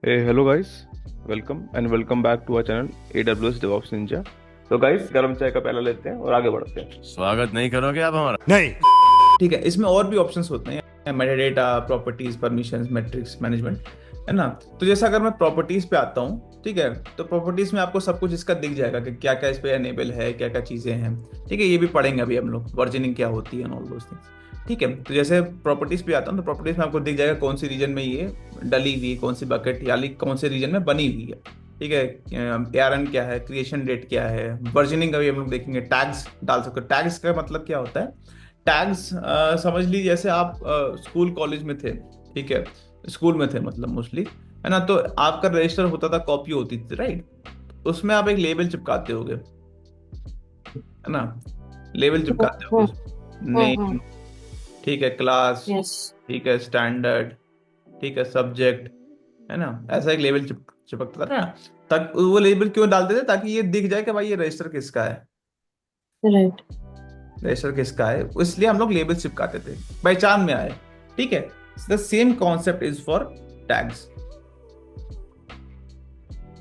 Hey, hello guys, welcome and welcome back to our channel AWS DevOps Ninja। तो guys गरम चाय का प्याला लेते हैं और आगे बढ़ते हैं। स्वागत नहीं करोगे आप हमारा? नहीं। ठीक है, इसमें और भी ऑप्शंस होते हैं, metadata, properties, permissions, matrix management, है ना। तो जैसे अगर मैं प्रॉपर्टीज पे आता हूँ, ठीक है, तो प्रॉपर्टीज में आपको सब कुछ इसका दिख जाएगा कि क्या क्या इस पे एनेबल है, क्या क्या चीजें हैं। ठीक है, ये भी पढ़ेंगे अभी हम लोग, वर्जनिंग क्या होती है, ऑल दोस थिंग्स। ठीक है, तो जैसे प्रॉपर्टीज पे आता हूँ तो प्रॉपर्टीज में आपको दिख जाएगा कौन सी रीजन में ये डली हुई है, कौन सी बकेट यानी कौन से रीजन में बनी हुई है। ठीक है, एआरएन क्या है, क्रिएशन डेट क्या है, वर्जनिंग का भी हम लोग देखेंगे। टैग्स डाल सकते हो। टैग्स का मतलब क्या होता है? टैग्स समझ लीजिए जैसे आप स्कूल कॉलेज में थे, ठीक है, स्कूल में थे मतलब मोस्टली, है ना। तो आपका रजिस्टर होता था, कॉपी होती थी, राइट। उसमें आप एक लेबल चिपकाते होगे, है ना। लेबल चिपकाते हो, हम्म हम्म नेम, ठीक है, क्लास, यस ठीक है, स्टैंडर्ड, ठीक है, सब्जेक्ट, है ना। ऐसा एक लेबल चिपकता था ना। तक वो लेबल क्यों डालते थे? ताकि ये दिख जाए कि भाई ये रजिस्टर किसका है, राइट रजिस्टर किसका है। इसलिए हम लोग लेबल चिपकाते थे, पहचान में आए। ठीक है, the same concept is for tags.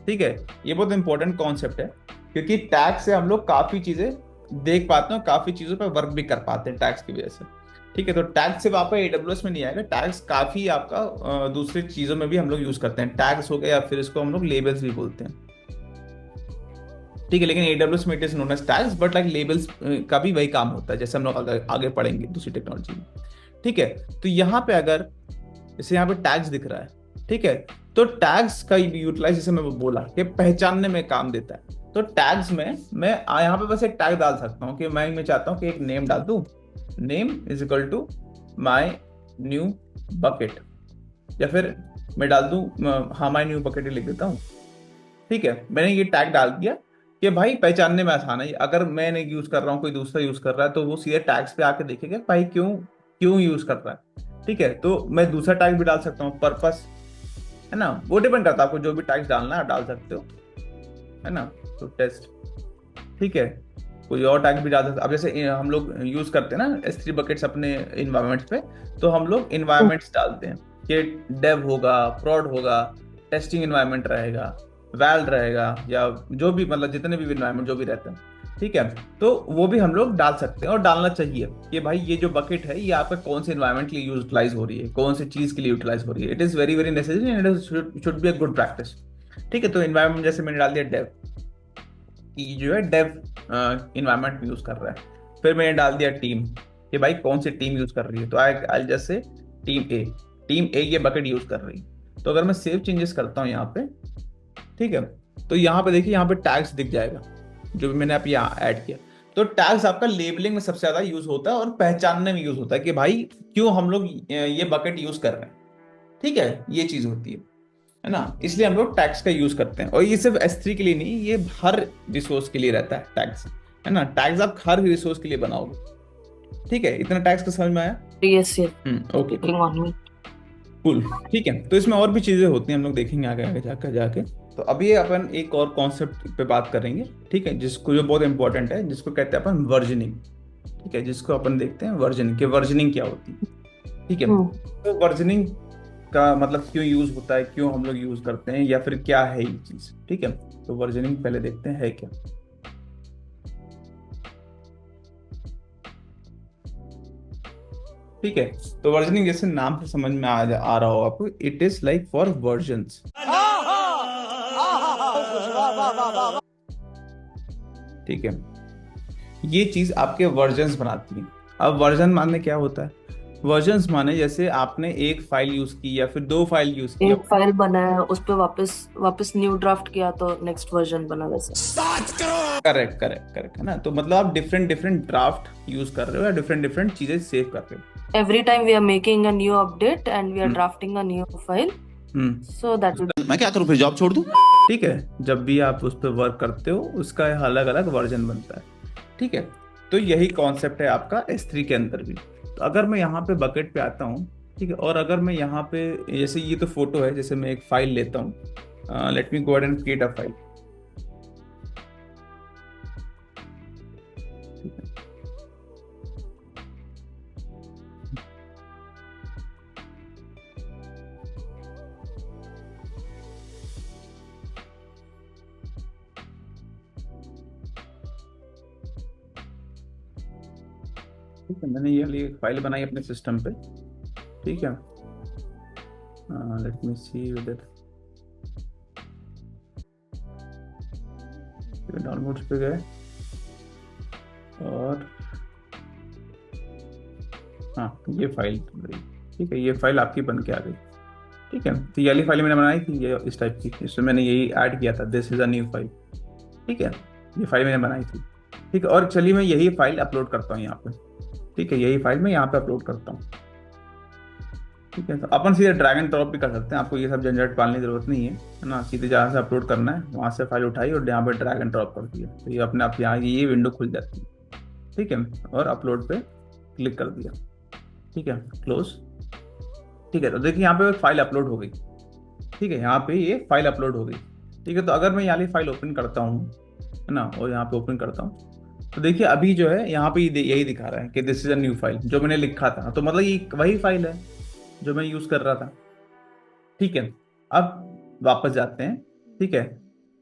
ठीक है, ये बहुत इंपॉर्टेंट कॉन्सेप्ट है, क्योंकि टैग से हम लोग काफी चीजें देख पाते हैं, काफी चीजों पर वर्क भी कर पाते हैं टैग्स की वजह से। ठीक है, तो टैग सिर्फ आपका एडब्ल्यूएस में नहीं आएगा, टैग्स काफी आपका दूसरी चीजों में भी हम लोग यूज करते हैं। टैग्स हो गए या फिर इसको हम लोग लेबल्स भी बोलते हैं। ठीक है, लेकिन एडब्ल्यूएस में it is known as tags, but like labels का भी वही काम होता है, जैसे हम लोग आगे पढ़ेंगे दूसरी टेक्नोलॉजी में। ठीक है, तो यहाँ पे अगर जैसे यहाँ पे टैग्स दिख रहा है, ठीक है, तो टैग्स का यूटिलाइज जैसे मैं बोला कि पहचानने में काम देता है। तो टैग्स में मैं यहाँ पे बस एक टैग डाल सकता हूँ कि मैं चाहता हूँ कि एक नेम डाल दूँ, name is equal to my new bucket, या फिर मैं डाल दूँ हाँ माई न्यू बकेट लिख देता हूँ। ठीक है, मैंने ये टैग डाल दिया कि भाई पहचानने में आसान है। अगर मैं नहीं यूज कर रहा हूँ, कोई दूसरा यूज कर रहा है, तो वो सीधे टैग्स पे आके देखेगा भाई क्यों क्यों यूज कर रहा है। ठीक है, तो मैं दूसरा टैग भी डाल सकता हूँ, पर्पस, है ना। वो डिपेंड करता है, आपको जो भी टैग्स डालना है आप डाल सकते हो, है ना। तो टेस्ट, ठीक है, कोई और टैग भी डाल सकते। अब जैसे हम लोग यूज करते हैं ना S3 बकेट्स अपने इन्वायरमेंट्स पे, तो हम लोग इन्वायरमेंट्स डालते हैं कि डेव होगा, प्रॉड होगा, टेस्टिंग इन्वायरमेंट रहेगा, वैल रहेगा, या जो भी मतलब जितने भी इन्वायरमेंट जो भी रहते हैं। ठीक है, तो वो भी हम लोग डाल सकते हैं और डालना चाहिए कि भाई ये जो बकेट है ये आपका कौन से इन्वायरमेंट के लिए यूटिलाइज हो रही है, कौन सी चीज के लिए यूटिलाइज हो रही है। It is very very necessary and it should be a good practice. ठीक है, तो इन्वायरमेंट जैसे मैंने डाल दिया डेव, कि जो है डेव इन्वायरमेंट यूज कर रहा है। फिर मैंने डाल दिया टीम, कि भाई कौन सी टीम यूज कर रही है, तो आई जस्ट से टीम ए ये बकेट यूज कर रही है। तो अगर मैं सेव चेंजेस करता हूँ यहाँ पे, ठीक है, तो यहाँ पे देखिए, यहाँ पे टैग्स दिख जाएगा जो भी मैंने आप यहाँ ऐड किया। तो टैग्स आपका लेबलिंग में सबसे ज्यादा यूज होता है और पहचानने में यूज होता है कि भाई क्यों हम लोग ये बकेट यूज कर रहे हैं। ठीक है, ये चीज होती है ना। इसलिए हम लोग टैग्स का यूज करते हैं, और ये सिर्फ S3 के लिए नहीं, ये हर रिसोर्स के लिए रहता है टैग्स, है ना। टैग्स आप हर रिसोर्स के लिए बनाओगे। ठीक है, इतना टैग्स का समझ में आया? Yes yes okay, taking on me cool. ठीक है, तो इसमें और भी चीजें होती हैं, हम लोग देखेंगे आगे आगे जाकर जाके। तो अभी अपन एक और कॉन्सेप्ट पे बात करेंगे, ठीक है, जिसको जो बहुत इंपॉर्टेंट है, जिसको कहते हैं अपन वर्जनिंग। ठीक है, जिसको अपन देखते हैं वर्जनिंग, कि वर्जनिंग क्या होती है। ठीक है, तो वर्जनिंग का मतलब क्यों यूज होता है, क्यों हम लोग यूज करते हैं, या फिर क्या है ये चीज। ठीक है, तो वर्जनिंग पहले देखते हैं है क्या। ठीक है, तो वर्जनिंग जैसे नाम से समझ में आ रहा हो आपको, it is like for versions. ठीक है, ये चीज आपके वर्जन्स बनाती है। अब वर्जन माने क्या होता है? वर्जन्स माने जैसे आपने एक फाइल यूज की या फिर दो फाइल यूज की। एक फाइल बनाया, उस पे वापस वापस न्यू ड्राफ्ट किया तो नेक्स्ट वर्जन बना वैसे। करेक्ट करेक्ट करेक्ट, है ना। तो मतलब आप डिफरेंट डिफरेंट ड्राफ्ट यूज कर रहे हो या डिफरेंट डिफरेंट चीजें सेव कर रहे हो। Every time we are making a new update and we are drafting a new file, so that will मैं क्या करूं फिर, जॉब छोड़ दूं? ठीक है, जब भी आप उस पर वर्क करते हो उसका अलग अलग वर्जन बनता है। ठीक है, तो यही कॉन्सेप्ट है आपका S3 के अंदर भी। तो अगर मैं यहाँ पे बकेट पे आता हूँ, ठीक है, और अगर मैं यहाँ पे जैसे ये तो फोटो है, जैसे मैं एक फाइल लेता हूँ, let me go ahead and create a file. ठीक है, मैंने ये वाली एक फाइल बनाई अपने सिस्टम पे। ठीक है, let me see with it. Downloads पे गए और हाँ, ये फाइल गई। ठीक है, ये फाइल आपकी बन के आ गई। ठीक है, तो ये वाली फाइल मैंने बनाई थी, ये इस टाइप की, इसमें मैंने यही ऐड किया था, this is a new file. ठीक है, ये फाइल मैंने बनाई थी। ठीक है, और चलिए मैं यही फाइल अपलोड करता हूँ यहाँ पे। ठीक है, यही फाइल मैं यहाँ पे अपलोड करता हूँ। ठीक है, तो अपन सीधे ड्रैग एंड ड्रॉप भी कर सकते हैं, आपको ये सब झंझट पालने की जरूरत नहीं है ना। सीधे जहाँ से अपलोड करना है वहाँ से फाइल उठाई और यहाँ पे ड्रैग एंड ड्रॉप कर दिया, तो ये अपने आप यहाँ ये विंडो खुल जाती है। ठीक है, और अपलोड पे क्लिक कर दिया। ठीक है, क्लोज। ठीक है, तो देखिए यहाँ पे फाइल अपलोड हो गई। ठीक है, यहाँ पे ये फाइल अपलोड हो गई। ठीक है, तो अगर मैं यहाँ फाइल ओपन करता हूँ, है ना, और यहाँ पे ओपन करता हूँ, तो देखिए अभी जो है यहाँ पे यही दिखा रहा है कि this is a new file, जो मैंने लिखा था। तो मतलब ये वही फाइल है जो मैं यूज कर रहा था। ठीक है, अब वापस जाते हैं। ठीक है,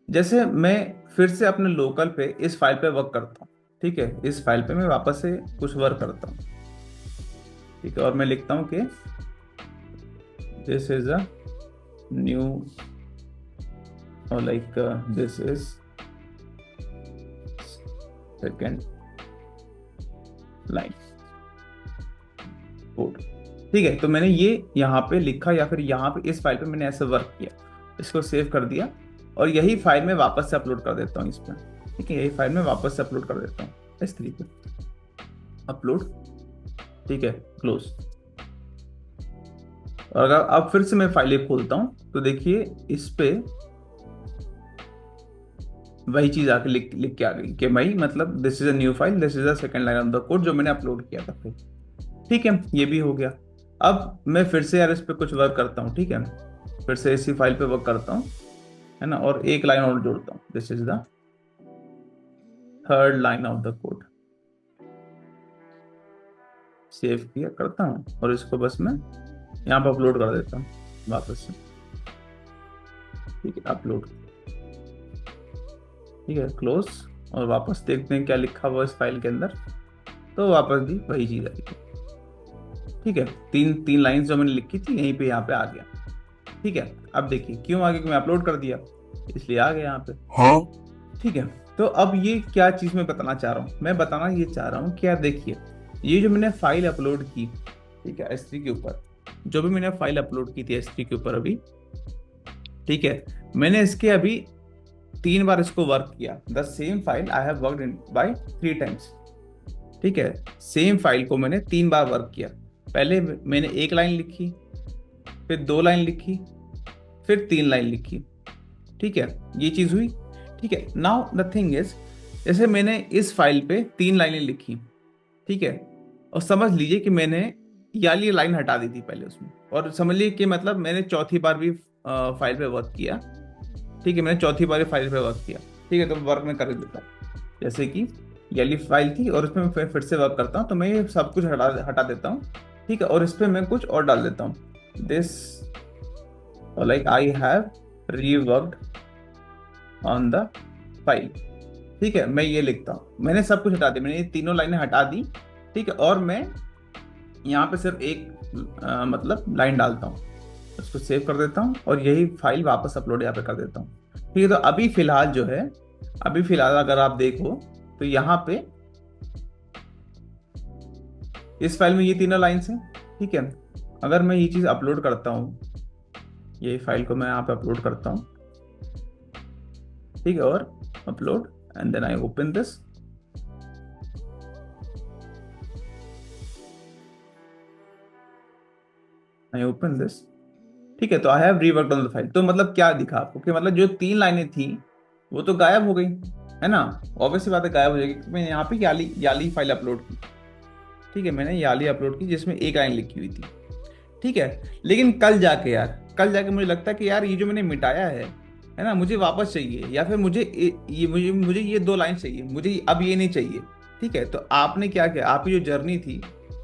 जैसे मैं फिर से अपने लोकल पे इस फाइल पे वर्क करता हूँ। ठीक है, इस फाइल पे मैं वापस से कुछ वर्क करता हूँ। ठीक है, और मैं लिखता हूँ कि दिस इज अ न्यू, और like this is second line code. ठीक है, तो मैंने ये यहाँ पे लिखा, या फिर यहाँ पे इस फाइल पे मैंने ऐसे वर्क किया, इसको सेव कर दिया, और यही फाइल में वापस से अपलोड कर देता हूँ इस पर। ठीक है, यही फाइल में वापस से अपलोड कर देता हूँ इस तरीके, अपलोड। ठीक है, क्लोज। और अगर अब फिर से मैं फाइल खोलता हूँ, तो देखिए इस पे वही चीज आके लिख के आ गई कि भाई मतलब this is a new file, this is a second line of the code, जो मैंने अपलोड किया था फिर। ठीक है, ये भी हो गया। अब मैं फिर से यार इस पे कुछ वर्क करता हूँ। ठीक है, फिर से इसी फाइल पे वर्क करता हूँ, है ना, और एक लाइन और जोड़ता हूँ, this is the third line of the code. Save किया करता हूँ, और इसको बस मैं यहाँ पे अपलोड कर देता हूँ वापस से। ठीक है, अपलोड। ठीक है, क्लोज। और वापस देखते हैं क्या लिखा हुआ इस फाइल के अंदर, तो वापस भी वही चीज आई। ठीक है, तीन लाइंस जो मैंने लिखी थी यहीं पे यहाँ पे आ गया। ठीक है, अब देखिए क्यों आ गया, कि मैं अपलोड कर दिया इसलिए आ गया यहाँ पे। हाँ, ठीक है, तो अब ये क्या चीज मैं बताना चाह रहा हूँ, मैं बताना ये चाह रहा हूँ कि यार देखिए, ये जो मैंने फाइल अपलोड की, ठीक है, S3 के ऊपर, जो भी मैंने फाइल अपलोड की थी S3 के ऊपर अभी, ठीक है, मैंने इसके अभी 3 बार इसको वर्क किया। The same file I have worked in by 3 times. ठीक है, सेम फाइल को मैंने 3 बार वर्क किया। पहले मैंने 1 लाइन लिखी, फिर 2 लाइन लिखी, फिर 3 लाइन लिखी। ठीक है, ये चीज हुई। ठीक है, नाउ द थिंग इज, जैसे मैंने इस फाइल पे 3 लाइनें लिखी, ठीक है, और समझ लीजिए कि मैंने ये लाइन हटा दी थी पहले उसमें, और समझ लीजिए कि मतलब मैंने चौथी बार भी फाइल पे वर्क किया। ठीक है, मैंने चौथी बार फाइल पे वर्क किया। ठीक है, तो वर्क में कर देता हूँ, जैसे कि ये फाइल थी और उसमें फिर से वर्क करता हूँ, तो मैं ये सब कुछ हटा देता हूँ। ठीक है, और इस पर मैं कुछ और डाल देता हूँ, this like I have reworked on the file. ठीक है, मैं ये लिखता हूँ, मैंने सब कुछ हटा दिया, मैंने ये तीनों लाइनें हटा दी। ठीक है, और मैं यहाँ पे सिर्फ एक मतलब लाइन डालता हूँ, उसको सेव कर देता हूँ, और यही फाइल वापस अपलोड यहाँ पे कर देता हूँ। ठीक है, तो अभी फिलहाल जो है, अभी फिलहाल अगर आप देखो तो यहाँ पे इस फाइल में ये तीनों लाइन्स हैं। ठीक है, अगर मैं ये चीज अपलोड करता हूँ, ये फाइल को मैं यहाँ पे अपलोड करता हूँ, ठीक है, और upload, and then I open this, I open this. ठीक है, तो I have reworked on the file. तो मतलब क्या दिखा आपको, कि मतलब जो 3 लाइनें थी वो तो गायब हो गई, है ना, ऑब्वियस सी बात है गायब हो जाएगी। मैंने यहाँ पे याली फाइल अपलोड की। ठीक है, मैंने याली अपलोड की जिसमें 1 लाइन लिखी हुई थी। ठीक है, लेकिन कल जाके मुझे लगता है कि यार ये जो मैंने मिटाया है ना, मुझे वापस चाहिए, या फिर मुझे ये 2 लाइन चाहिए, मुझे अब ये नहीं चाहिए। ठीक है, तो आपने क्या किया, आपकी जो जर्नी थी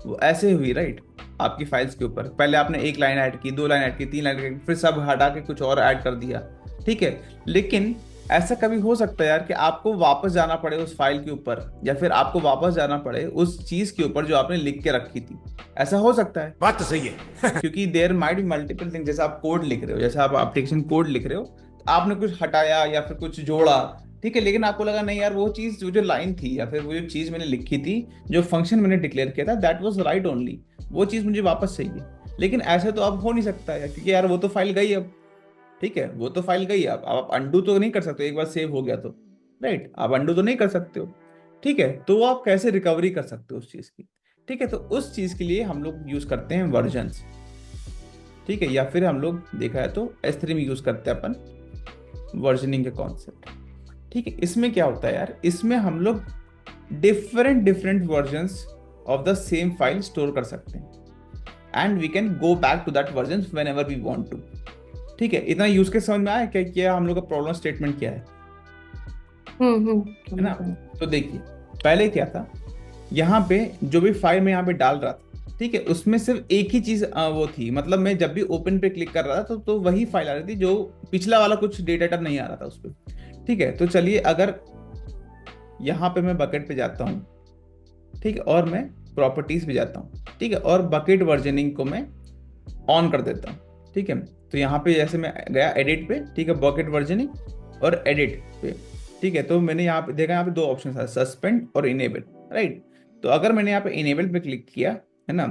वो ऐसे हुई, राइट, आपकी फाइल्स के ऊपर पहले आपने 1 लाइन ऐड की, 2 लाइन ऐड की, 3 लाइन ऐड की, फिर सब हटा के कुछ और ऐड कर दिया। ठीक है, लेकिन ऐसा कभी हो सकता है यार कि आपको वापस जाना पड़े उस फाइल के ऊपर, या फिर आपको वापस जाना पड़े उस चीज के ऊपर जो आपने लिख के रखी थी? ऐसा हो सकता है। बात तो सही है। क्योंकि there might be multiple thing. जैसे आप कोड लिख रहे हो, जैसे आप एप्लीकेशन कोड लिख रहे हो, तो आपने कुछ हटाया या फिर कुछ जोड़ा, ठीक है, लेकिन आपको लगा नहीं यार वो चीज जो लाइन थी या फिर वो जो चीज मैंने लिखी थी, जो फंक्शन मैंने डिक्लेयर किया था, दैट वाज राइट ओनली, वो चीज मुझे वापस चाहिए। लेकिन ऐसे तो अब हो नहीं सकता है, क्योंकि यार वो तो फाइल गई अब, ठीक है, वो तो फाइल गई अब आप अंडू तो नहीं कर सकते, एक बार सेव हो गया तो, राइट, आप अंडू तो नहीं कर सकते हो, ठीक है, तो वो आप कैसे रिकवरी कर सकते हो उस चीज की? ठीक है, तो उस चीज के लिए हम लोग यूज करते हैं वर्जन्स, ठीक है, या फिर हम लोग देखा है तो S3 में यूज करते हैं अपन वर्जनिंग के कॉन्सेप्ट, ठीक है। इसमें क्या होता है यार, इसमें हम लोग different different versions of the same file store कर सकते हैं, and we can go back to that version whenever we want to, ठीक है। इतना यूज के समझ में आया क्या हम लोग का प्रॉब्लम स्टेटमेंट क्या है ना? तो देखिए पहले क्या था, यहाँ पे जो भी फाइल मैं यहाँ पे डाल रहा था, ठीक है, उसमें सिर्फ एक ही चीज वो थी, मतलब मैं जब भी ओपन पे क्लिक कर रहा था तो वही फाइल आ रही थी, जो पिछला वाला कुछ डेटा टाइप नहीं आ रहा था उस पर, ठीक है। तो चलिए अगर यहाँ पे मैं बकेट पे जाता हूँ, ठीक है, और मैं प्रॉपर्टीज पे जाता हूँ, ठीक है, और बकेट वर्जनिंग को मैं ऑन कर देता हूँ, ठीक है। तो यहाँ पे जैसे मैं गया एडिट पे, ठीक है, बकेट वर्जनिंग और एडिट पे, ठीक है, तो मैंने यहाँ पे देखा, यहाँ पे दो ऑप्शन है, सस्पेंड और इनेबल, राइट। तो अगर मैंने यहाँ पे इनेबल पे क्लिक किया है ना,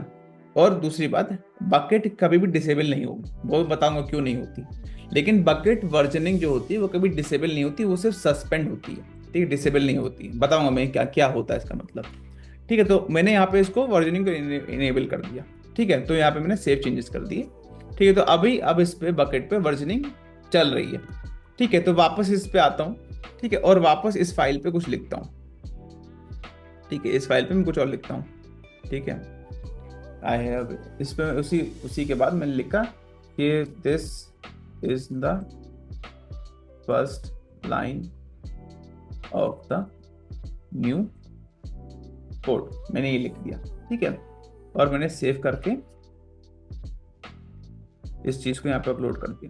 और दूसरी बात, बकेट कभी भी डिसेबल नहीं होगी, वो बताऊंगा क्यों नहीं होती, लेकिन बकेट वर्जनिंग जो होती है वो कभी डिसेबल नहीं होती, वो सिर्फ सस्पेंड होती है, ठीक है, डिसेबल नहीं होती, बताऊंगा मैं क्या क्या होता है इसका मतलब, ठीक है। तो मैंने यहाँ पे इसको वर्जनिंग को इनेबल कर दिया, ठीक है, तो यहाँ पे मैंने सेव चेंजेस कर दिए, ठीक है। तो अब इस पे बकेट पे वर्जनिंग चल रही है, ठीक है। तो वापस इस पे आता हूँ, ठीक है, और वापस इस फाइल पे कुछ लिखता हूँ, ठीक है, इस फाइल पे मैं कुछ और लिखता हूँ, ठीक है। आई हैव, इस पे उसी के बाद मैंने लिखा कि this is the first line of the new code, मैंने ये लिख दिया, ठीक है, और मैंने सेव करके इस चीज को यहाँ पे अपलोड कर दिया,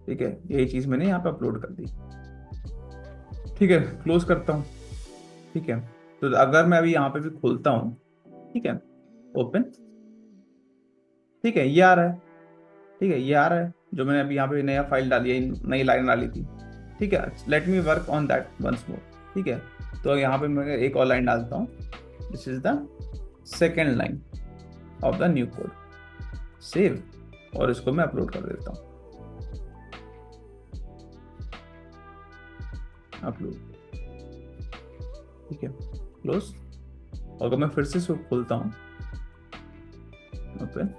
ठीक है, यही चीज मैंने यहाँ पे अपलोड कर दी, ठीक है। क्लोज करता हूँ, ठीक है। तो अगर मैं अभी यहाँ पे भी खोलता हूँ, ठीक है, ओपन, ठीक है, ये आ रहा है, ठीक है, ये आ रहा है जो मैंने अभी यहाँ पे नया फाइल डाली है, नई लाइन डाली थी, ठीक है। Let me work on that once more, ठीक है। तो यहाँ पे मैं एक और लाइन डालता हूँ, this is the second line of the new code, save, और इसको मैं अपलोड कर देता हूँ, अपलोड, ठीक है, क्लोज। और अगर मैं फिर से इसको खोलता हूँ, ओपन,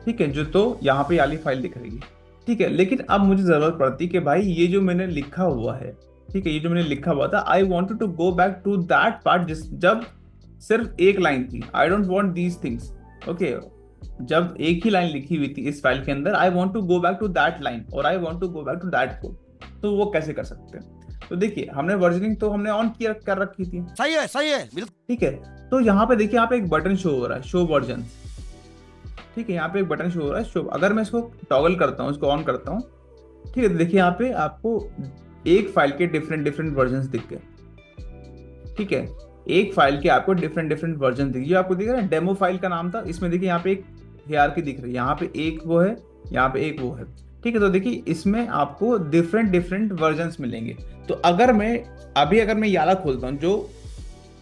ठीक है, जो तो यहाँ पे वाली फाइल दिख रही है, ठीक है। लेकिन अब मुझे जरूरत पड़ती है कि भाई ये जो मैंने लिखा हुआ है, ठीक है, ये जो मैंने लिखा हुआ था, I wanted to go back to that part जब सिर्फ एक लाइन थी, I don't want these things, okay, जब एक ही लाइन लिखी हुई थी इस फाइल के अंदर, I want to go back to that line, और I want to go back to that code, तो वो कैसे कर सकते हैं? तो देखिए हमने वर्जनिंग तो हमने ऑन किया कर रखी थी, सही है बिल्कुल, ठीक है। तो यहाँ पे देखिए, यहाँ पे एक बटन शो हो रहा है, शो वर्जन, ठीक है, यहाँ पे एक बटन शो हो रहा है, शो। अगर मैं इसको टॉगल करता हूँ, इसको ऑन करता हूँ, ठीक है, तो देखिए यहाँ पे आपको एक फाइल के डिफरेंट डिफरेंट वर्जन दिख गए, ठीक है, एक फाइल के आपको डिफरेंट डिफरेंट वर्जन दिख, आपको दिख रहा है, डेमो फाइल का नाम था, इसमें देखिए यहाँ पे एक हायरार्की दिख रही है, यहाँ पे एक वो है, यहाँ पे एक वो है, ठीक है। तो देखिए इसमें आपको डिफरेंट डिफरेंट वर्जन्स मिलेंगे। तो अगर मैं ये वाला खोलता हूँ जो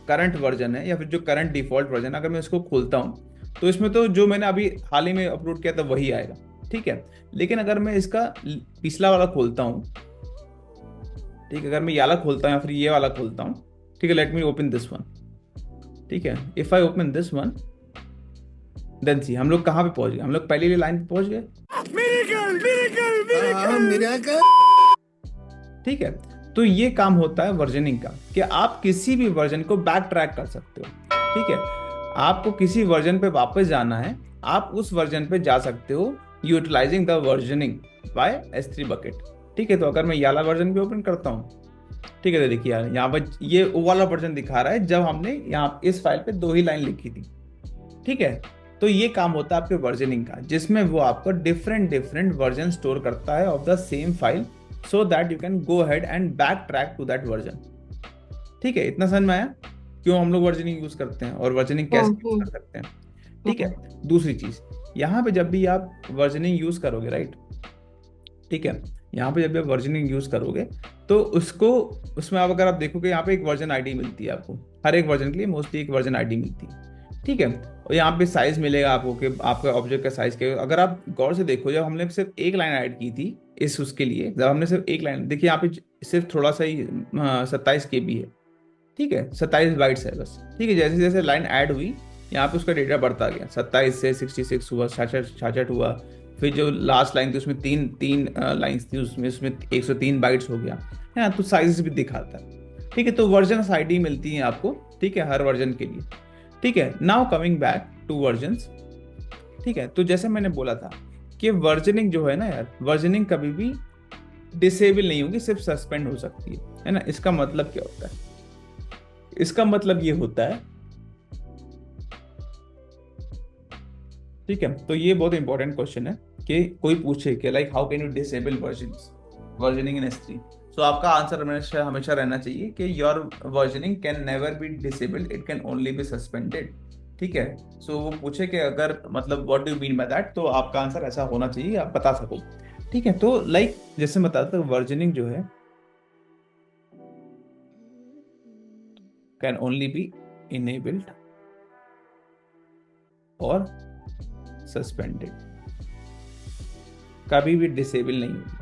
करंट वर्जन है, या फिर जो करंट डिफॉल्ट वर्जन, अगर मैं इसको खोलता हूँ तो इसमें तो जो मैंने अभी हाल ही में अपलोड किया था वही आएगा, ठीक है। लेकिन अगर मैं इसका पिछला वाला खोलता हूँ, ठीक है, अगर मैं ये वाला खोलता हूँ या फिर ये वाला खोलता हूँ, ठीक है, let me open this one, ठीक है, if I open this one, then see हम लोग कहाँ पे पहुंच गए, हम लोग पहली लाइन पे पहुंच गए, ठीक है। तो ये काम होता है वर्जनिंग का, कि आप किसी भी वर्जन को बैक ट्रैक कर सकते हो, ठीक है। आपको किसी वर्जन पे वापस जाना है, आप उस वर्जन पे जा सकते हो utilising the versioning by S3 bucket, ठीक है। तो अगर मैं ये वाला वर्जन भी ओपन करता हूँ, ठीक है, तो देखिए यार यहाँ पर ये वो वाला वर्जन दिखा रहा है जब हमने यहाँ इस फाइल पे 2 ही लाइन लिखी थी, ठीक है। तो ये काम होता है आपके वर्जनिंग का, जिसमें वो आपको डिफरेंट डिफरेंट वर्जन स्टोर करता है of the same file, so that you can go ahead and backtrack to that version. ठीक है, इतना समझ में आया क्यों हम लोग वर्जनिंग यूज करते हैं और वर्जनिंग कैसे यूज कर सकते हैं। ठीक है, दूसरी चीज, यहाँ पे जब भी आप वर्जनिंग यूज करोगे, राइट, ठीक है, यहाँ पे जब भी आप वर्जनिंग यूज करोगे तो उसमें आप अगर आप देखोगे यहाँ पे एक वर्जन आईडी मिलती है आपको, हर एक वर्जन के लिए मोस्टली एक वर्जन आईडी मिलती है। ठीक है, और यहाँ पे साइज मिलेगा आपको कि आपका ऑब्जेक्ट का साइज क्या है। अगर आप गौर से देखो, जब हमने सिर्फ एक लाइन ऐड की थी उसके लिए, जब हमने सिर्फ एक लाइन, देखिए यहाँ पे सिर्फ थोड़ा सा ही 27 KB है। ठीक है, 27 बाइट्स है बस। ठीक है, जैसे जैसे लाइन ऐड हुई यहाँ पे उसका डेटा बढ़ता गया, 27 से 66 हुआ, 66 हुआ, फिर जो लास्ट लाइन थी उसमें तीन लाइन्स थी, उसमें 103 बाइट्स हो गया है, तो साइज भी दिखाता है। ठीक है, तो वर्जन आईडी मिलती है आपको, ठीक है, हर वर्जन के लिए। ठीक है, now coming back to versions. ठीक है, तो जैसे मैंने बोला था कि वर्जनिंग जो है ना यार, वर्जनिंग कभी भी डिसेबल नहीं होगी, सिर्फ सस्पेंड हो सकती है ना। इसका मतलब क्या होता है? इसका मतलब ये होता है, ठीक है, तो ये बहुत इंपॉर्टेंट क्वेश्चन है कि कोई पूछे कि like how can you disable versioning in S3। सो आपका आंसर हमेशा रहना चाहिए कि your versioning can never be disabled, it can only be suspended. ठीक है, सो वो पूछे कि अगर मतलब what do you mean by that, तो आपका आंसर ऐसा होना चाहिए, आप बता सको। ठीक है, तो लाइक जैसे बताता हूँ, वर्जनिंग जो है कैन ओनली बी इनेबल्ड और सस्पेंडेड, कभी भी डिसेबल नहीं होगी,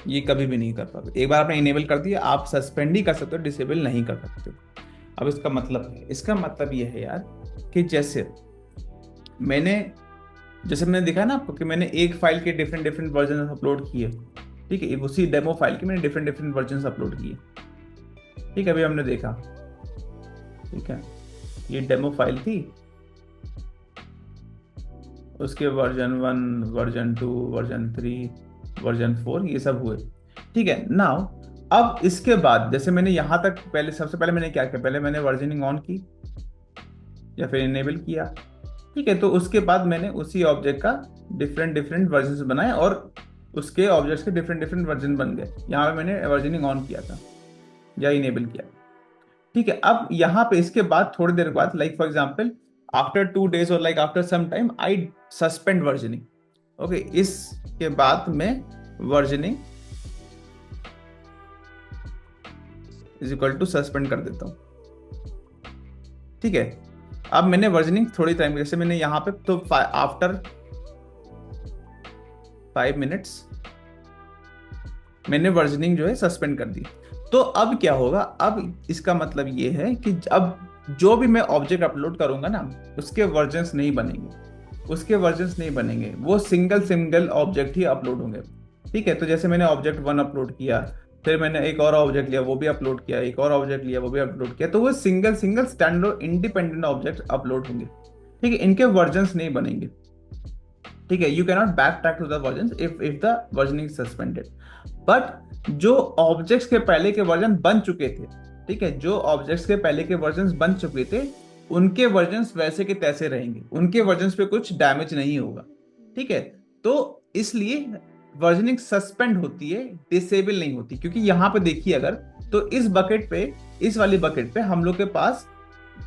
ये कभी भी नहीं कर पाते। एक बार आपने इनेबल कर दिया, आप सस्पेंड ही कर सकते हो, डिसेबल नहीं कर सकते। अब इसका मतलब ये है यार कि जैसे मैंने दिखा ना आपको कि मैंने एक फाइल के डिफरेंट वर्जन अपलोड किए। ठीक है, उसी डेमो फाइल के मैंने डिफरेंट वर्जन अपलोड किए। ठीक है, अभी हमने देखा, ठीक है, ये डेमो फाइल थी, उसके वर्जन 1, वर्जन 2, वर्जन 3, वर्जन 4 ये सब हुए। ठीक है, नाउ अब इसके बाद जैसे मैंने यहाँ तक सबसे पहले मैंने क्या किया, पहले मैंने वर्जनिंग ऑन की या फिर इनेबल किया। ठीक है, तो उसके बाद मैंने उसी ऑब्जेक्ट का डिफरेंट वर्जन बनाए और उसके ऑब्जेक्ट्स के डिफरेंट वर्जन बन गए। यहाँ पे मैंने वर्जनिंग ऑन किया था या इनेबल किया। ठीक है, अब यहाँ पे इसके बाद थोड़ी देर बाद, like for example after 2 days और like after some time I suspend versioning. Okay, इसके बाद मैं versioning is equal to suspend कर देता हूं। ठीक है, अब मैंने वर्जनिंग थोड़ी टाइम, जैसे मैंने यहाँ पे तो आफ्टर 5 minutes मैंने वर्जनिंग जो है सस्पेंड कर दी। तो अब क्या होगा, अब इसका मतलब ये है कि अब जो भी मैं ऑब्जेक्ट अपलोड करूंगा ना, उसके वर्जन्स नहीं बनेंगे, वो सिंगल ऑब्जेक्ट ही अपलोड होंगे। ठीक है, तो जैसे मैंने ऑब्जेक्ट 1 अपलोड किया, फिर मैंने एक और ऑब्जेक्ट लिया, वो भी अपलोड किया, एक और ऑब्जेक्ट लिया, वो भी अपलोड किया, तो वो single standard independent object upload होंगे। ठीक है, इनके वर्जन्स नहीं बनेंगे। ठीक है, you cannot backtrack to the versions if the versioning suspended. But जो ऑब्जेक्ट्स के पहले के वर्जन बन चुके थे, ठीक है, जो ऑब्जेक्ट्स के पहले के वर्जन्स बन चुके थे, उनके वर्जन्स वैसे के तैसे रहेंगे, उनके वर्जन्स पे कुछ डैमेज नहीं होगा। ठीक है, तो इसलिए वर्जनिंग सस्पेंड होती है, डिसेबल नहीं होती। क्योंकि यहाँ पे देखिए अगर, तो इस वाली बकेट पे हम लोग के पास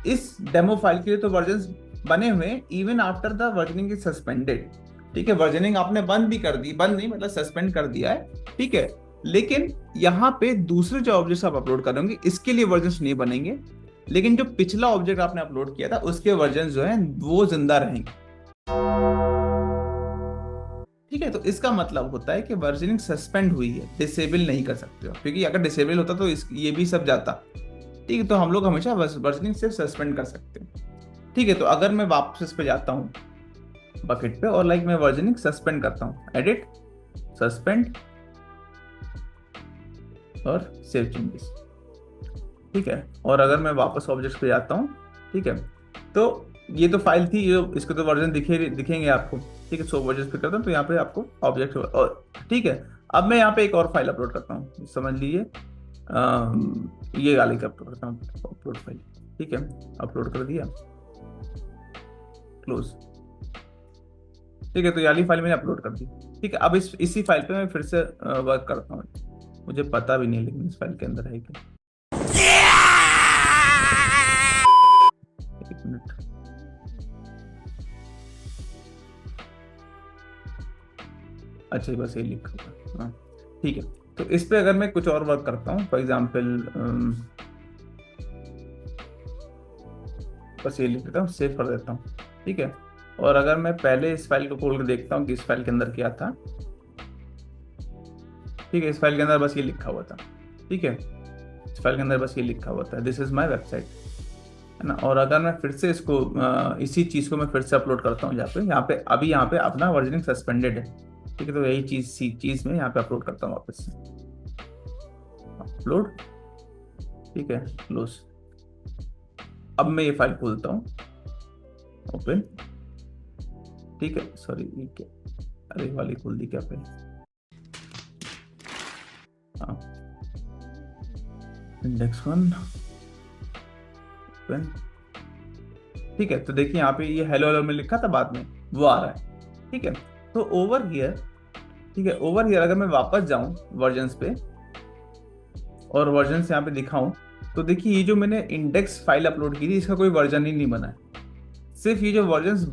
इस डेमो फाइल के लिए तो वर्जन्स बने हुए even after the versioning is suspended. ठीक है, वर्जनिंग आपने बंद भी कर दी, बंद नहीं मतलब सस्पेंड कर दिया है। ठीक है, लेकिन यहाँ पे दूसरे जो ऑब्जेक्ट्स आप अपलोड करेंगे इसके लिए वर्जन्स नहीं बनेंगे, लेकिन जो पिछला ऑब्जेक्ट आपने अपलोड किया था उसके वर्जन जो है वो जिंदा रहेंगे। ठीक है, तो इसका मतलब होता है कि वर्जनिंग सस्पेंड हुई है, डिसेबल नहीं कर सकते हो, क्योंकि अगर डिसेबल होता तो ये भी सब जाता। ठीक है, तो हम लोग हमेशा वर्जनिंग सिर्फ सस्पेंड कर सकते हैं। ठीक है, तो अगर मैं वापस इस पे जाता हूँ बकेट पे और लाइक मैं वर्जनिंग सस्पेंड करता हूँ, एडिट, सस्पेंड और सेव चेंजेस। ठीक है, और अगर मैं वापस ऑब्जेक्ट पे जाता हूँ, ठीक है, तो ये तो फाइल थी, ये इसके तो वर्जन दिखेंगे आपको। ठीक है, 100 वर्जन पे करता हूँ तो यहाँ पे आपको ऑब्जेक्ट और ठीक है, अब मैं यहाँ पे एक और फाइल अपलोड करता हूँ, समझ लीजिए ये गाली का अपलोड करता हूँ, अपलोड फाइल। ठीक है, अपलोड कर दिया। क्लोज। ठीक है, तो ये वाली फाइल मैंने अपलोड कर दी। ठीक है, अब इसी फाइल पे मैं फिर से वर्क करता हूँ। मुझे पता भी नहीं लेकिन इस फाइल के अंदर है क्या। एक मिनट, अच्छा बस ये लिखा हुआ। हाँ ठीक है, तो इस पे अगर मैं कुछ और वर्क करता हूँ, फॉर एग्जाम्पल बस ये लिख देता हूँ, सेव कर देता हूँ। ठीक है, और अगर मैं पहले इस फाइल को खोल कर देखता हूँ कि इस फाइल के अंदर क्या था। ठीक है, इस फाइल के अंदर बस ये लिखा हुआ था। ठीक है, इस फाइल के अंदर बस ये लिखा हुआ था, दिस इज माई वेबसाइट, है ना। और अगर मैं फिर से इसको इसी चीज़ को मैं फिर से अपलोड करता हूँ यहाँ पे अभी यहाँ पे अपना वर्जनिंग सस्पेंडेड है। ठीक है, तो यही चीज़ में यहाँ पे अपलोड करता हूँ वापस से, अपलोड। ठीक है, क्लोज। अब मैं ये फाइल खोलता हूँ, ओपन। ठीक है, सॉरी ये क्या, अरे वाली खोल दी क्या पहले। हाँ, index1 ओपन। ठीक है, तो देखिए यहाँ पे ये हेलो हेलो में लिखा था, बाद में वो आ रहा है। ठीक है, तो ओवर हियर, ठीक है, ओवर हियर अगर मैं वापस जाऊं वर्जन्स पे और वर्जन से यहाँ पे दिखाऊं, तो देखिए ये जो मैंने इंडेक्स फाइल अपलोड की थी इसका कोई वर्जन ही नहीं बना है। सिर्फ ये जो वर्जन्स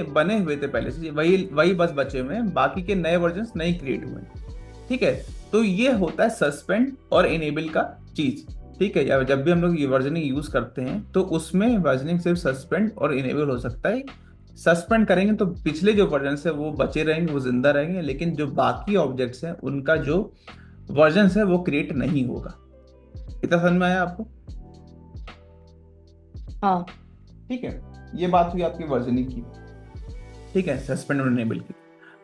बने हुए थे पहले से वही बस बचे हुए हैं, बाकी के नए वर्जन्स नहीं क्रिएट हुए हैं। ठीक है, तो ये होता है सस्पेंड और इनेबल का चीज। ठीक है, या जब भी हम लोग ये वर्जनिंग यूज करते हैं तो उसमें वर्जनिंग सिर्फ सस्पेंड और इनेबल हो सकता है। सस्पेंड करेंगे तो पिछले जो वर्जन है वो बचे रहेंगे, वो जिंदा रहेंगे, लेकिन जो बाकी ऑब्जेक्ट्स हैं उनका जो वर्जन है वो क्रिएट नहीं होगा। इतना समझ में आया आपको? हाँ। ठीक है, ये बात हुई आपकी वर्जनिंग की। ठीक है, सस्पेंड और इनेबल की।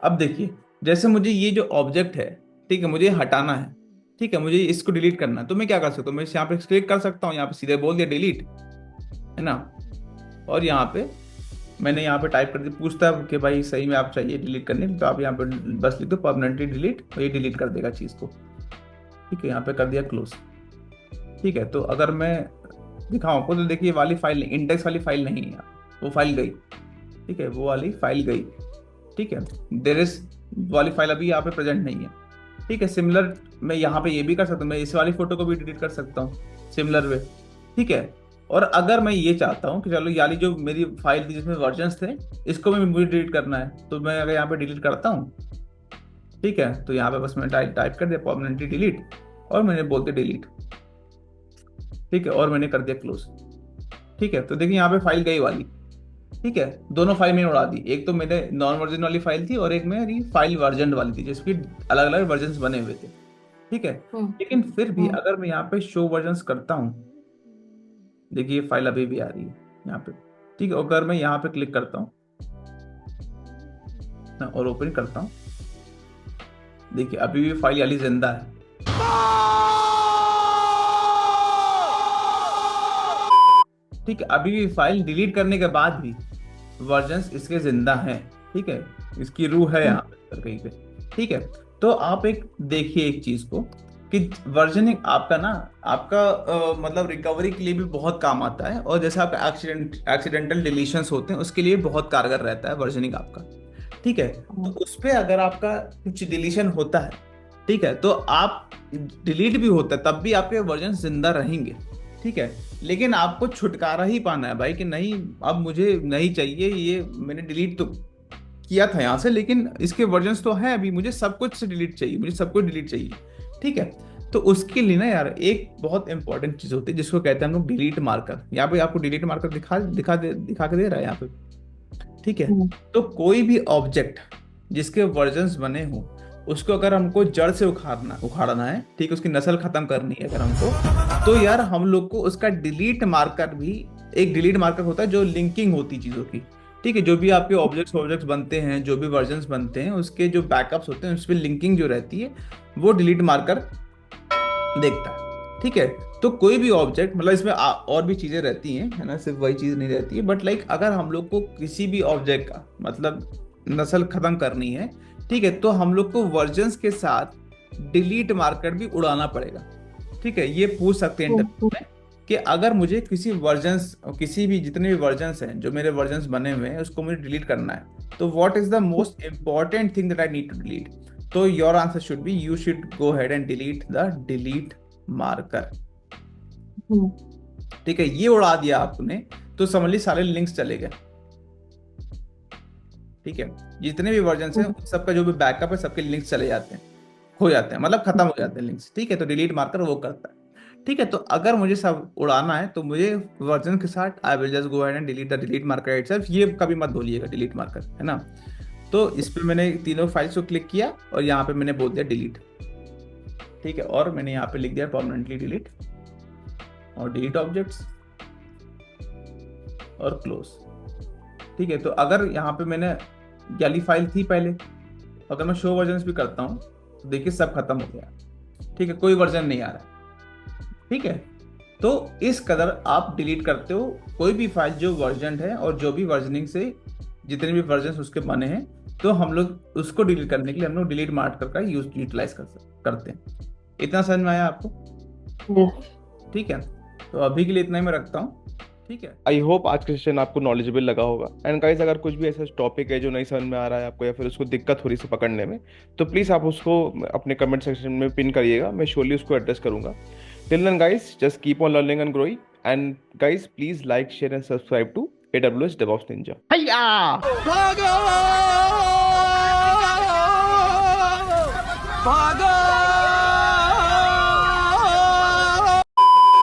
अब देखिए, जैसे मुझे ये जो ऑब्जेक्ट है, ठीक है, मुझे हटाना है। ठीक है, मुझे इसको डिलीट करना है, तो मैं क्या कर सकता हूँ, मैं यहाँ पे क्लिक कर सकता हूँ, यहाँ पे सीधे बोल दिया डिलीट, है ना। और यहाँ पे मैंने यहाँ पे टाइप कर दिया, पूछता है कि भाई सही में आप चाहिए डिलीट करने, तो आप यहाँ पे बस लिख दो परमानेंटली डिलीट, और ये डिलीट कर देगा चीज़ को। ठीक है, यहाँ पे कर दिया क्लोज। ठीक है, तो अगर मैं दिखाऊं आपको तो देखिए वाली फाइल नहीं, इंडेक्स वाली फाइल नहीं है, वो फाइल गई। ठीक है, वो वाली फाइल गई। ठीक है, देयर इज वाली फाइल अभी यहाँ पे प्रेजेंट नहीं है। ठीक है, सिमिलर मैं यहाँ पे ये भी कर सकता हूँ, मैं इस वाली फोटो को भी डिलीट कर सकता हूँ सिमिलर वे। ठीक है, और अगर मैं ये चाहता हूँ कि चलो याली जो मेरी फाइल थी जिसमें वर्जन्स थे इसको भी मुझे डिलीट करना है, तो मैं अगर यहाँ पे डिलीट करता हूँ, ठीक है, तो यहाँ पे बस मैं टाइप कर दिया परमानेंटली डिलीट, और मैंने बोल दिया डिलीट। ठीक है, और मैंने कर दिया क्लोज। ठीक है, तो देखिए यहाँ पे फाइल गई वाली। ठीक है, दोनों फाइल मैंने उड़ा दी, एक तो मेरे नॉन वर्जन वाली फाइल थी और एक मेरी फाइल वर्जन वाली थी जिसकी अलग अलग वर्जन बने हुए थे। ठीक है, लेकिन फिर भी अगर मैं यहाँ पे शो वर्जन करता हूँ, देखिए फाइल अभी भी आ रही है यहाँ पे। ठीक है, अगर मैं यहाँ पे क्लिक करता हूँ और ओपन करता हूँ, देखिए अभी भी फाइल वाली जिंदा है। ठीक है, अभी भी फाइल डिलीट करने के बाद भी वर्जन्स इसके जिंदा हैं। ठीक है, इसकी रूह है यहाँ पर कहीं पे। ठीक है, तो आप एक देखिए एक चीज को कि वर्जनिंग आपका ना मतलब रिकवरी के लिए भी बहुत काम आता है, और जैसे आपका एक्सीडेंटल डिलीशंस होते हैं उसके लिए बहुत कारगर रहता है वर्जनिंग आपका। ठीक है, तो उस पे अगर आपका कुछ डिलीशन होता है, ठीक है, तो आप डिलीट भी होता है तब भी आपके वर्जन जिंदा रहेंगे। ठीक है, लेकिन आपको छुटकारा ही पाना है भाई कि नहीं अब मुझे नहीं चाहिए, ये मैंने डिलीट तो किया था यहाँ से लेकिन इसके वर्जन्स तो हैं अभी, मुझे सब कुछ से डिलीट चाहिए, मुझे सब कुछ डिलीट चाहिए। ठीक है, तो उसके लिए ना यार एक बहुत इंपॉर्टेंट चीज होती है जिसको कहते हैं हम लोग डिलीट मार्कर। यहाँ पे आपको डिलीट मार्कर दिखा के दे रहा है यहाँ पे। ठीक है, तो कोई भी ऑब्जेक्ट जिसके वर्जन्स बने हो उसको अगर हमको जड़ से उखाड़ना है, ठीक है, उसकी नस्ल खत्म करनी है अगर हमको, तो यार हम लोग को उसका डिलीट मार्कर भी एक डिलीट मार्कर होता है जो लिंकिंग होती चीजों की। ठीक है, जो भी आपके ऑब्जेक्ट्स बनते हैं, जो भी वर्जन्स बनते हैं उसके जो बैकअप्स होते हैं उस पर लिंकिंग जो रहती है वो डिलीट मार्कर देखता है। ठीक है, तो कोई भी ऑब्जेक्ट मतलब इसमें और भी चीजें रहती हैं, है ना, सिर्फ वही चीज नहीं रहती है, बट लाइक अगर हम लोग को किसी भी ऑब्जेक्ट का मतलब नस्ल खत्म करनी है, ठीक है, तो हम लोग को वर्जन्स के साथ डिलीट मार्कर भी उड़ाना पड़ेगा। ठीक है, ये पूछ सकते हैं इंटरव्यू में कि अगर मुझे किसी भी जितने भी वर्जन्स हैं, जो मेरे वर्जन्स बने हुए हैं, उसको मुझे डिलीट करना है, तो what is the most important thing that I need to delete? तो your answer should be, you should go head and delete the delete marker. ठीक है, ये उड़ा दिया आपने तो समझ ली सारे लिंक्स चले गए। ठीक है, जितने भी वर्जन हैं सबका जो भी बैकअप है, सबके लिंक्स चले जाते हैं, खो जाते हैं, मतलब खत्म हो जाते हैं लिंक्स। ठीक है, तो डिलीट मार्कर वो करता है। ठीक है, तो अगर मुझे सब उड़ाना है तो मुझे वर्जन के साथ I will just go ahead and delete the delete marker itself. ये कभी मत भूलिएगा, डिलीट मार्कर, है ना। तो इस पे मैंने तीनों फाइल्स को क्लिक किया और यहाँ पे मैंने बोल दिया डिलीट। ठीक है, और मैंने यहाँ पे लिख दिया परमानेंटली डिलीट और डिलीट ऑब्जेक्ट्स और क्लोज। ठीक है, तो अगर यहाँ पे मैंने वाली फाइल थी पहले, अगर मैं शो वर्जन भी करता हूँ तो देखिए सब खत्म हो गया। ठीक है, कोई वर्जन नहीं आ रहा। ठीक है, तो इस कदर आप डिलीट करते हो कोई भी फाइल जो वर्जन है, और जो भी वर्जनिंग से जितने भी वर्जन उसके बने हैं, तो हम लोग उसको डिलीट करने के लिए हम लोग डिलीट मार्कर का यूटिलाइज करते हैं। इतना समझ में आया आपको? ठीक है, तो अभी के लिए इतना ही मैं रखता हूँ। ठीक है, आई होप आज का सेशन आपको नॉलेजेबल लगा होगा। एंड गाइस, अगर कुछ भी ऐसा टॉपिक है जो नहीं समझ में आ रहा है आपको, या फिर उसको दिक्कत हो रही है पकड़ने में, तो प्लीज़ आप उसको अपने कमेंट सेक्शन में पिन करिएगा, मैं श्योरली उसको एड्रेस करूंगा। Till then guys, just keep on learning and growing, and guys please like, share and subscribe to AWS DevOps Ninja। भागो भागो